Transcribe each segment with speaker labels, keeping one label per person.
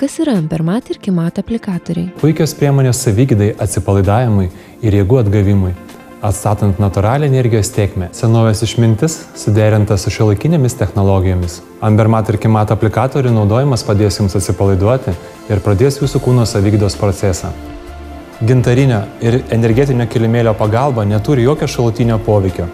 Speaker 1: Kas yra Ambermat ir Kimat aplikatoriai?
Speaker 2: Puikios priemonės savigydai, atsipalaidavimui ir jėgų atgavimui, atstatant natūralią energijos tėkmę. Senovės išmintis suderinta su šiuolaikinėmis technologijomis. Ambermat ir Kimat aplikatorių naudojimas padės jums atsipalaiduoti ir pradės jūsų kūno savigydos procesą. Gintarinio ir energetinio kilimėlio pagalba neturi jokio šalutinio poveikio.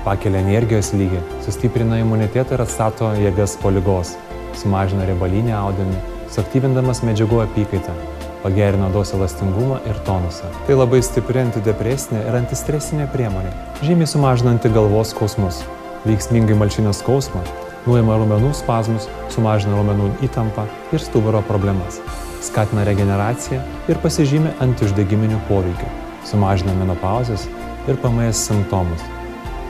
Speaker 2: Pakelia energijos lygį, sustiprina imunitetą ir atstato jėgas po ligos, sumažina riebalinį audinį, suaktyvindamas medžiagų apykaitą, pagerina odos elastingumą ir tonusą. Tai labai stipri antidepresinė ir antistresinė priemonė, žymiai sumažinanti galvos skausmus, veiksmingai malšina skausmą, nuima raumenų spazmus, sumažina raumenų įtampą ir stuburo problemas, skatina regeneraciją ir pasižymi antiuždegiminiu poveikiu, sumažina menopauzės ir PMS simptomus,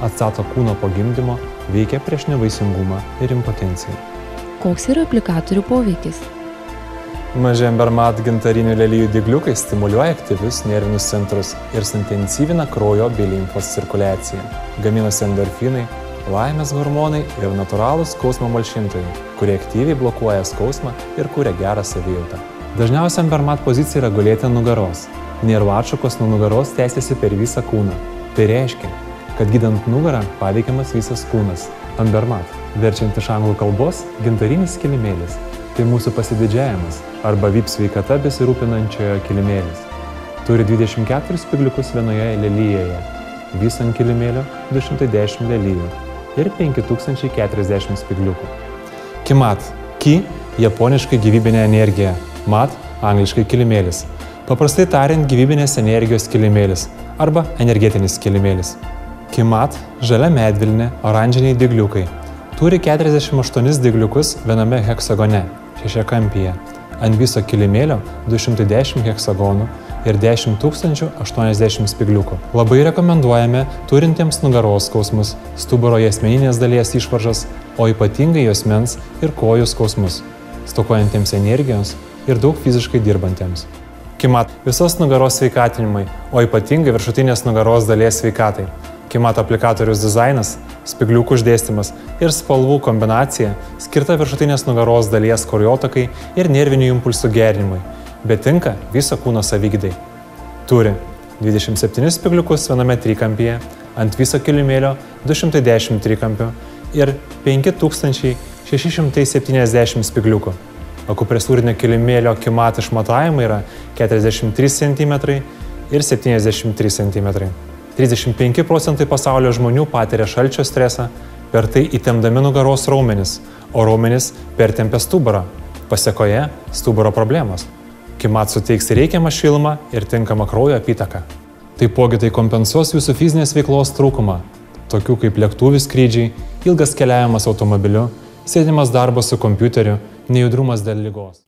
Speaker 2: atstato kūno po gimdymo, veikia prieš nevaisingumą ir impotenciją.
Speaker 1: Koks yra aplikatorių poveikis?
Speaker 2: Maži Ambermat gintarinių lelijų dygliukai stimuliuoja aktyvius nervinius centrus ir suintensyvina kraujo bei limfos cirkuliaciją. Gaminasi endorfinai, laimės hormonai ir natūralūs skausmo malšintojai, kurie aktyviai blokuoja skausmą ir kuria gerą savijautą. Dažniausia Ambermat pozicija yra gulėti ant nugaros. Nervų atšakos nuo nugaros tęsiasi per visą kūną. Tai reiškia, kad gydant nugarą paveikiamas visas kūnas. Ambermat, verčiant iš anglų kalbos, gintarinis kilimėlis. Tai mūsų pasididžiavimas arba VIP sveikata besirūpinančiojo kilimėlis. Turi 24 spygliukus vienoje lelyjoje, viso ant kilimėlio 210 lelyjų ir 5040 spygliukų. Kimat. Ki – japoniškai gyvybinė energija. Mat – angliškai kilimėlis. Paprastai tariant, gyvybinės energijos kilimėlis arba energetinis kilimėlis. Kimat – žalia medvilnė, oranžiniai dygliukai. Turi 48 dygliukus viename heksagone, šešiakampyje. Ant viso kilimėlio 210 heksagonų ir 10 080 spygliukų. Labai rekomenduojame turintiems nugaros skausmus, stuburo juosmeninės dalies išvaržas, o ypatingai juosmens ir kojų skausmus, stokojantiems energijos ir daug fiziškai dirbantiems. Kimat – visos nugaros sveikatinimai, o ypatingai viršutinės nugaros dalies sveikatai. Kimat aplikatorius dizainas, spygliukų išdėstymas ir spalvų kombinacija skirta viršutinės nugaros dalies kraujotakai ir nervinių impulsų gerinimui, bet tinka viso kūno savigydai. Turi 27 spygliukus viename trikampyje, ant viso kilimėlio 210 trikampių ir 5670 spygliukų. Akupresūrinio kilimėlio Kimat išmatavimai yra 43 cm ir 73 cm. 35% pasaulio žmonių patiria šalčio stresą, per tai įtempdami nugaros raumenis, o raumenis pertempia stuburą. Pasekoje stuburo problemos. Kimat suteiks reikiamą šilumą ir tinkamą kraujo apytaką. Taipogi tai kompensuos jūsų fizinės veiklos trūkumą, tokių kaip lėktuvų skrydžiai, ilgas keliavimas automobiliu, sėdimas darbas su kompiuteriu, nejudrumas dėl ligos.